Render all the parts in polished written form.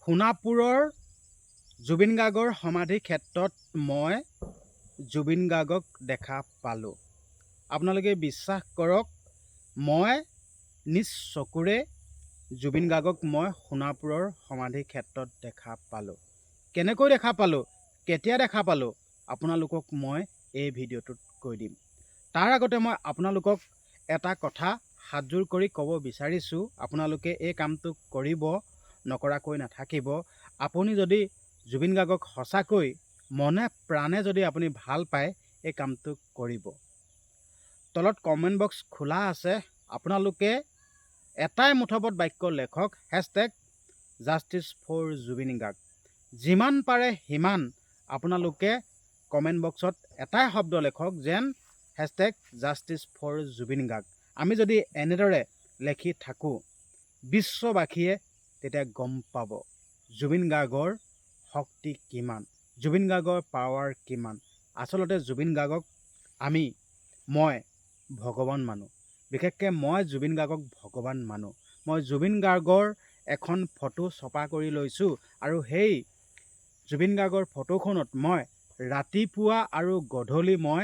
সোণাপুৰৰ জুবিন গাৰ্গৰ সমাধি ক্ষেত্ৰত মই জুবিন গাৰ্গক দেখা পালোঁ। আপোনালোকে বিশ্বাস কৰক, মই নিজ চকুৰে জুবিন গাৰ্গক মই সোণাপুৰৰ সমাধি ক্ষেত্ৰত দেখা পালোঁ। কেনেকৈ দেখা পালোঁ, কেতিয়া দেখা পালোঁ, আপোনালোকক মই এই ভিডিঅ'টোত কৈ দিম। তাৰ আগতে মই আপোনালোকক এটা কথা হাতযোৰ কৰি ক'ব বিচাৰিছোঁ, আপোনালোকে এই কামটো কৰিব, নকৰাকৈ নাথাকিব। আপুনি যদি জুবিন গাৰ্গক সঁচাকৈ মনে প্ৰাণে যদি আপুনি ভাল পায়, এই কামটো কৰিব। তলত কমেণ্ট বক্স খোলা আছে, আপোনালোকে এটাই মুঠপত বাক্য লেখক, #জাষ্টিছ ফৰ জুবিন গাৰ্গ। যিমান পাৰে সিমান আপোনালোকে কমেণ্ট বক্সত এটাই শব্দ লেখক, যেন #জাষ্টিছ ফৰ জুবিন গাৰ্গ। আমি যদি এনেদৰে লেখি থাকোঁ, বিশ্ববাসীয়ে তেতিয়া গম পাব জুবিন গাৰ্গৰ শক্তি কিমান, জুবিন গাৰ্গৰ পাৱাৰ কিমান। আচলতে জুবিন গাৰ্গক মই ভগৱান মানো। বিশেষকৈ মই জুবিন গাৰ্গক ভগৱান মানো। মই জুবিন গাৰ্গৰ এখন ফটো ছপা কৰি লৈছোঁ, আৰু সেই জুবিন গাৰ্গৰ ফটোখনত মই ৰাতিপুৱা আৰু গধূলি মই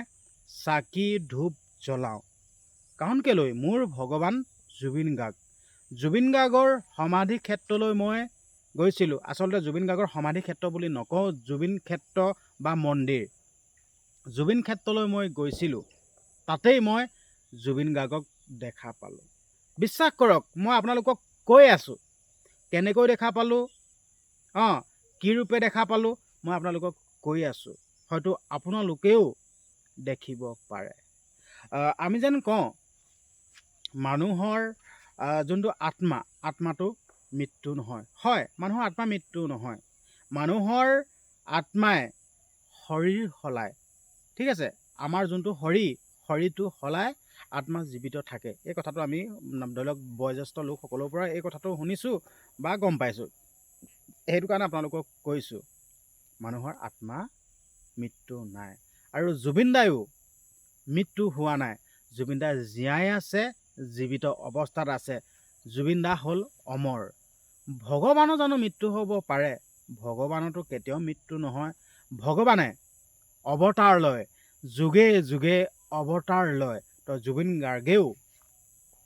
চাকি ধূপ জ্বলাওঁ। কাৰণ কেলৈ, মোৰ ভগৱান জুবিন গাৰ্গ। জুবিন গাৰ্গৰ সমাধি ক্ষেত্ৰলৈ মই গৈছিলোঁ। আচলতে জুবিন গাৰ্গৰ সমাধি ক্ষেত্ৰ বুলি নকওঁ, জুবিন ক্ষেত্ৰ বা মন্দিৰ। জুবিন ক্ষেত্ৰলৈ মই গৈছিলোঁ, তাতেই মই জুবিন গাৰ্গক দেখা পালোঁ। বিশ্বাস কৰক, মই আপোনালোকক কৈ আছোঁ, কেনেকৈ দেখা পালোঁ, কি ৰূপে দেখা পালোঁ, মই আপোনালোকক কৈ আছোঁ। হয়তো আপোনালোকেও দেখিব পাৰে। আমি যেন কওঁ, মানুহৰ যোনটো আত্মাটো মৃত্যু নহয়। হয়, মানুহৰ আত্মা মৃত্যু নহয়। মানুহৰ আত্মাই শৰীৰ সলায়। ঠিক আছে, আমাৰ যোনটো শৰীৰটো সলাই আত্মা জীৱিত থাকে। এই কথাটো আমি ধৰি লওক বয়োজ্যেষ্ঠ লোকসকলৰ পৰা এই কথাটো শুনিছোঁ বা গম পাইছোঁ। সেইটো কাৰণে আপোনালোকক কৈছোঁ, মানুহৰ আত্মা মৃত্যু নাই। আৰু জুবিন দায়ো মৃত্যু হোৱা নাই। জুবিন দা জীয়াই আছে, জীৱিত অৱস্থাত আছে। জুবিন দা হ'ল অমৰ। ভগৱানৰ জানো মৃত্যু হ'ব পাৰে? ভগৱানতো কেতিয়াও মৃত্যু নহয়। ভগৱানে অৱতাৰ লয়, যুগে যুগে অৱতাৰ লয়। তো জুবিন গাৰ্গেও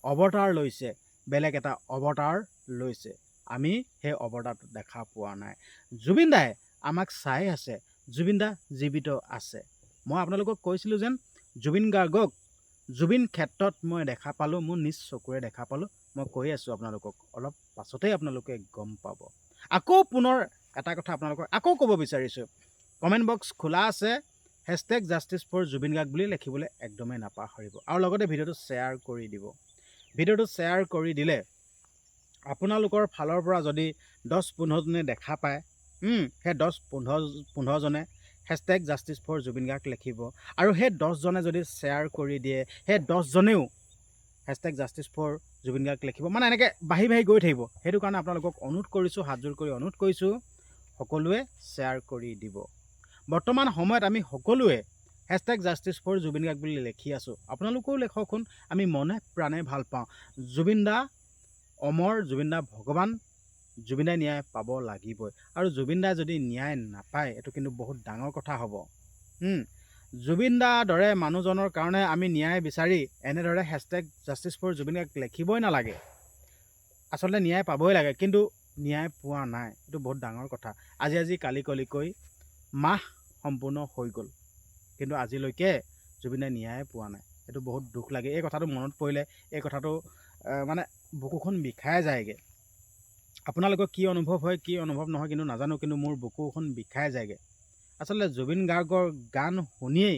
অৱতাৰ লৈছে, বেলেগ এটা অৱতাৰ লৈছে। আমি সেই অৱতাৰটো দেখা পোৱা নাই। জুবিন দাই আমাক চাই আছে, জুবিন দা জীৱিত আছে। মই আপোনালোকক কৈছিলোঁ যেন জুবিন গাৰ্গক জুবিন ক্ষেত্ৰত মই দেখা পালোঁ, মোৰ নিজ চকুৰে দেখা পালোঁ। মই কৈ আছোঁ আপোনালোকক, অলপ পাছতেই আপোনালোকে গম পাব। আকৌ পুনৰ এটা কথা আপোনালোকক আকৌ ক'ব বিচাৰিছোঁ, কমেণ্ট বক্স খোলা আছে, #জাষ্টিছ ফৰ জুবিন গাৰ্গ বুলি লিখিবলৈ একদমেই নাপাহৰিব। আৰু লগতে ভিডিঅ'টো শ্বেয়াৰ কৰি দিব। ভিডিঅ'টো শ্বেয়াৰ কৰি দিলে আপোনালোকৰ ফালৰ পৰা যদি 10-15 জনে দেখা পায়, সেই 10-15 জনে #জাষ্টিছ ফৰ জুবিন গাৰ্গ লিখিব। আৰু সেই 10 জনে যদি শ্বেয়াৰ কৰি দিয়ে, সেই 10 জনেও #জাষ্টিছ ফৰ জুবিন গাৰ্গ লিখিব। মানে এনেকৈ বাঢ়ি বাঢ়ি গৈ থাকিব। সেইটো কাৰণে আপোনালোকক অনুৰোধ কৰিছোঁ, হাতযোৰ কৰি অনুৰোধ কৰিছোঁ, সকলোৱে শ্বেয়াৰ কৰি দিব। বৰ্তমান সময়ত আমি সকলোৱে #জাষ্টিছ ফৰ জুবিন গাৰ্গ বুলি লিখি আছোঁ। আপোনালোকেও লেখকচোন, আমি মনে প্ৰাণে ভাল পাওঁ। জুবিন দা অমৰ, জুবিন দা ভগৱান, জুবিন দাই ন্যায় পাব লাগিবই। আৰু জুবিন দাই যদি ন্যায় নাপায়, এইটো কিন্তু বহুত ডাঙৰ কথা হ'ব। জুবিন দাৰ দৰে মানুহজনৰ কাৰণে আমি ন্যায় বিচাৰি এনেদৰে #জাষ্টিছ ফৰ জুবিন গাৰ্গ লিখিবই নালাগে। আচলতে ন্যায় পাবই লাগে, কিন্তু ন্যায় পোৱা নাই। এইটো বহুত ডাঙৰ কথা। আজি কালি কলিকৈ মাহ সম্পূৰ্ণ হৈ গ'ল, কিন্তু আজিলৈকে জুবিন দাই ন্যায় পোৱা নাই। এইটো বহুত দুখ লাগে। এই কথাটো মনত পৰিলে, এই কথাটো মানে বুকুখন বিষাই যায়গৈ। আপোনালোকৰ কি অনুভৱ হয়, কি অনুভৱ নহয় কিন্তু নাজানো, কিন্তু মোৰ বুকুখন বিষাই যায়গৈ। আচলতে জুবিন গাৰ্গৰ গান শুনিয়েই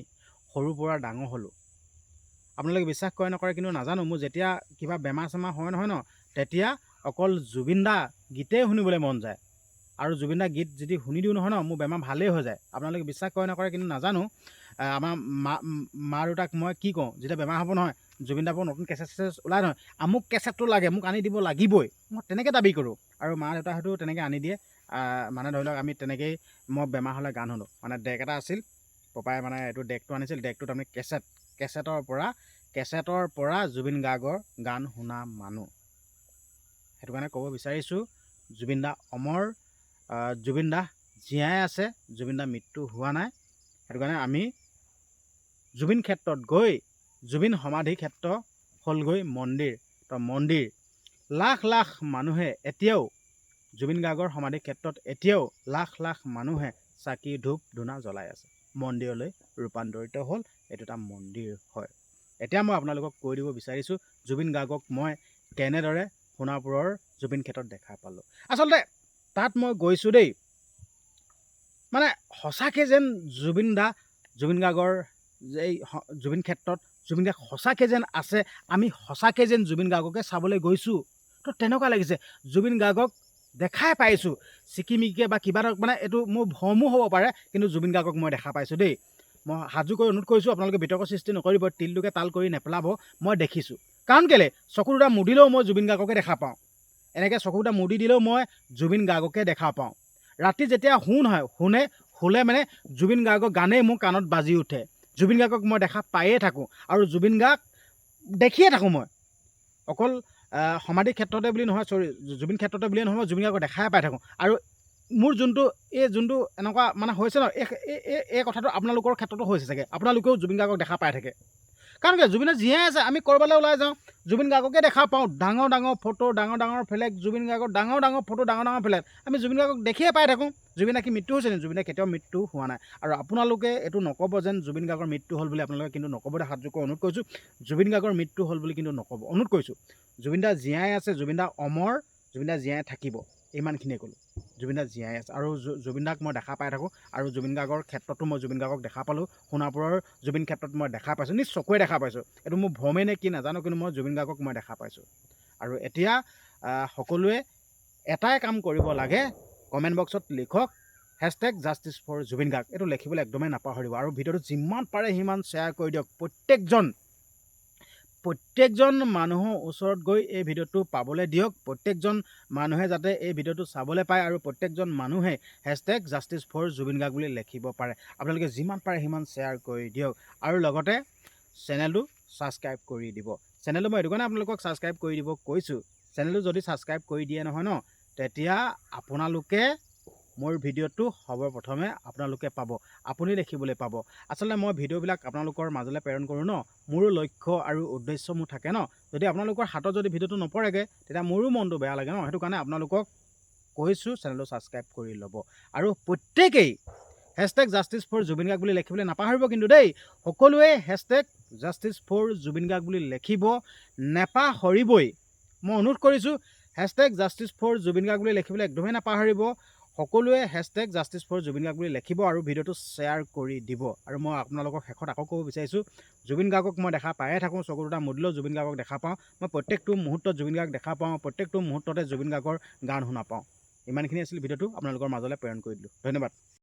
সৰুৰ পৰা ডাঙৰ হ'লোঁ। আপোনালোকে বিশ্বাস কৰে নকৰে কিন্তু নাজানো, মোৰ যেতিয়া কিবা বেমাৰ চেমাৰ হয় নহয় ন, তেতিয়া অকল জুবিন দা গীতেই শুনিবলৈ মন যায়। আৰু জুবিন দা গীত যদি শুনি দিওঁ নহয় ন, মোৰ বেমাৰ ভালেই হৈ যায়। আপোনালোকে বিশ্বাস কৰে নকৰে কিন্তু নাজানো, আমাৰ মা দেউতাক মই কি কওঁ, যেতিয়া বেমাৰ হ'ব নহয়, জুবিন দাৰ নতুন কেছেট ওলাই নহয়, আমুক কেছেটটো লাগে, মোক আনি দিব লাগিবই, মই তেনেকৈ দাবী কৰোঁ। আৰু মা দেউতাহঁতেও তেনেকৈ আনি দিয়ে। মানে ধৰি লওক আমি তেনেকেই, মই বেমাৰ হ'লে গান শুনো। মানে ডেক এটা আছিল, পপাই মানে এইটো ডেকটো আনিছিল, ডেকটোত আমি কেছেটৰ পৰা জুবিন গাৰ্গৰ গান শুনা মানুহ। সেইটো কাৰণে ক'ব বিচাৰিছোঁ, জুবিন দা অমৰ, জুবিন দা জীয়াই আছে, জুবিন দা মৃত্যু হোৱা নাই। সেইটো কাৰণে আমি জুবিন ক্ষেত্ৰত গৈ জুবিন সমাধি ক্ষেত্ৰ হ'লগৈ মন্দিৰ। তো মন্দিৰ লাখ লাখ মানুহে এতিয়াও জুবিন গাৰ্গৰ সমাধি ক্ষেত্ৰত এতিয়াও লাখ লাখ মানুহে চাকি ধূপ ধূনা জ্বলাই আছে। মন্দিৰলৈ ৰূপান্তৰিত হ'ল, এইটো এটা মন্দিৰ হয়। এতিয়া মই আপোনালোকক কৈ দিব বিচাৰিছোঁ জুবিন গাৰ্গক মই কেনেদৰে সোণাপুৰৰ জুবিন ক্ষেত্ৰত দেখা পালোঁ। আচলতে তাত মই গৈছোঁ দেই, মানে সঁচাকৈ যেন জুবিন গাৰ্গৰ এই জুবিন ক্ষেত্ৰত জুবিন গাৰ্গ সঁচাকৈ যেন আছে, আমি সঁচাকৈ যেন জুবিন গাৰ্গকে চাবলৈ গৈছোঁ। তো তেনেকুৱা লাগিছে, জুবিন গাৰ্গক দেখাই পাইছোঁ চিকিমিকিকে বা কিবা এটা, মানে এইটো মোৰ ভ্ৰমো হ'ব পাৰে, কিন্তু জুবিন গাৰ্গক মই দেখা পাইছোঁ দেই। মই সাজু কৰি অনুৰোধ কৰিছোঁ, আপোনালোকে বিতৰ্ক সৃষ্টি নকৰিব, তিলটোকে তাল কৰি নেপেলাব। মই দেখিছোঁ, কাৰণ কেলৈ চকু দুটা মুদিলেও মই জুবিন গাৰ্গকে দেখা পাওঁ, এনেকৈ চকু দুটা মুদি দিলেও মই জুবিন গাৰ্গকে দেখা পাওঁ। ৰাতি যেতিয়া শুলে মানে জুবিন গাৰ্গৰ গানেই মোৰ কাণত বাজি উঠে। জুবিন গাৰ্গক মই দেখা পায়ে থাকোঁ, আৰু জুবিন গাৰ্গ দেখিয়ে থাকোঁ। মই অকল সমাধি ক্ষেত্ৰতে বুলি নহয়, জুবিন ক্ষেত্ৰতে বুলিয়ে নহয়, মই জুবিন গাৰ্গক দেখাই পাই থাকোঁ। আৰু মোৰ যোনটো এনেকুৱা মানে হৈছে ন, এই কথাটো আপোনালোকৰ ক্ষেত্ৰতো হৈছে চাগে, আপোনালোকেও জুবিন গাৰ্গক দেখা পাই থাকে। কাৰণ কি জুবিনে জীয়াই আছে, আমি ক'ৰবালৈ ওলাই যাওঁ জুবিন গাৰ্গকে দেখা পাওঁ, ডাঙৰ ডাঙৰ ফটো, ডাঙৰ ডাঙৰ ফ্লেগ, জুবিন গাৰ্গৰ ডাঙৰ ডাঙৰ ফটো, ডাঙৰ ডাঙৰ ফ্লেগ, আমি জুবিন গাৰ্গক দেখিয়ে পাই থাকোঁ। জুবিন কি মৃত্যু হৈছে নেকি? জুবিনে কেতিয়াও মৃত্যু হোৱা নাই। আৰু আপোনালোকে এইটো নক'ব যেন জুবিন গাৰ্গৰ মৃত্যু হ'ল বুলি, আপোনালোকে কিন্তু নক'ব দে, হাতযোৰ অনুৰোধ কৰিছোঁ। জুবিন গাৰ্গৰ মৃত্যু হ'ল বুলি কিন্তু নক'ব, অনুৰোধ কৰিছোঁ। জুবিন দা জীয়াই আছে, জুবিন দা অমৰ, জুবিন দা জীয়াই থাকিব, ইমানখিনিয়ে ক'লোঁ। জুবিন দা জীয়াই আছে, আৰু জুবিন দাক মই দেখা পাই থাকোঁ, আৰু জুবিন গাৰ্গৰ ক্ষেত্ৰতো মই জুবিন গাৰ্গক দেখা পালোঁ। সোণাপুৰৰ জুবিন ক্ষেত্ৰত মই দেখা পাইছোঁ, নিজ চকুৱে দেখা পাইছোঁ। এইটো মোৰ ভ্ৰমেই নে কি নাজানো, কিন্তু মই জুবিন গাৰ্গক মই দেখা পাইছোঁ। আৰু এতিয়া সকলোৱে এটাই কাম কৰিব লাগে, কমেণ্ট বক্সত লিখক #জাষ্টিছ ফৰ জুবিন গাৰ্গ, এইটো লিখিবলৈ একদমেই নাপাহৰিব। আৰু ভিডিঅ'টো যিমান পাৰে সিমান শ্বেয়াৰ কৰি দিয়ক। প্ৰত্যেকজন মানুহৰ ওচৰত গৈ এই ভিডিঅ'টো পাবলৈ দিয়ক। প্ৰত্যেকজন মানুহে যাতে এই ভিডিঅ'টো চাবলৈ পায়, আৰু প্ৰত্যেকজন মানুহে #জাষ্টিছ ফৰ জুবিন গাৰ্গ বুলি লিখিব পাৰে। আপোনালোকে যিমান পাৰে সিমান শ্বেয়াৰ কৰি দিয়ক, আৰু লগতে চেনেলটো ছাবস্ক্ৰাইব কৰি দিব। চেনেলটো মই এইটো কাৰণে আপোনালোকক ছাবস্ক্ৰাইব কৰি দিব কৈছোঁ, চেনেলটো যদি ছাবস্ক্ৰাইব কৰি দিয়ে নহয় ন, তেতিয়া আপোনালোকে মোৰ ভিডিঅ'টো সৰ্বপ্ৰথমে আপোনালোকে পাব, আপুনি দেখিবলৈ পাব। আচলতে মই ভিডিঅ'বিলাক আপোনালোকৰ মাজলৈ প্ৰেৰণ কৰোঁ ন, মোৰো লক্ষ্য আৰু উদ্দেশ্য মোৰ থাকে ন। যদি আপোনালোকৰ হাতত যদি ভিডিঅ'টো নপৰেগৈ, তেতিয়া মোৰো মনটো বেয়া লাগে ন। সেইটো কাৰণে আপোনালোকক কৈছোঁ চেনেলটো ছাবস্ক্ৰাইব কৰি ল'ব, আৰু প্ৰত্যেকেই #জাষ্টিছ ফৰ জুবিন গাৰ্গ বুলি লিখিবলৈ নাপাহৰিব কিন্তু দেই। সকলোৱে #জাষ্টিছ ফৰ জুবিন গাৰ্গ বুলি লিখিব নেপাহৰিবই, মই অনুৰোধ কৰিছোঁ। #জাষ্টিছ ফৰ জুবিন গাৰ্গ বুলি লিখিবলৈ একদমেই নাপাহৰিব। সকলোৱে #জাষ্টিছ ফৰ জুবিন গাৰ্গ বুলি লিখিব, আৰু ভিডিঅ'টো শ্বেয়াৰ কৰি দিব। আৰু মই আপোনালোকক শেষত আকৌ ক'ব বিচাৰিছোঁ, জুবিন গাৰ্গক মই দেখা পায়ে থাকোঁ, চকু দুটা মুদিলেও জুবিন গাৰ্গক দেখা পাওঁ। মই প্ৰত্যেকটো মুহূৰ্তত জুবিন গাৰ্গক দেখা পাওঁ, প্ৰত্যেকটো মুহূৰ্ততে জুবিন গাৰ্গৰ গান শুনা পাওঁ। ইমানখিনি আছিল ভিডিঅ'টো, আপোনালোকৰ মাজলৈ প্ৰেৰণ কৰি দিলোঁ। ধন্যবাদ।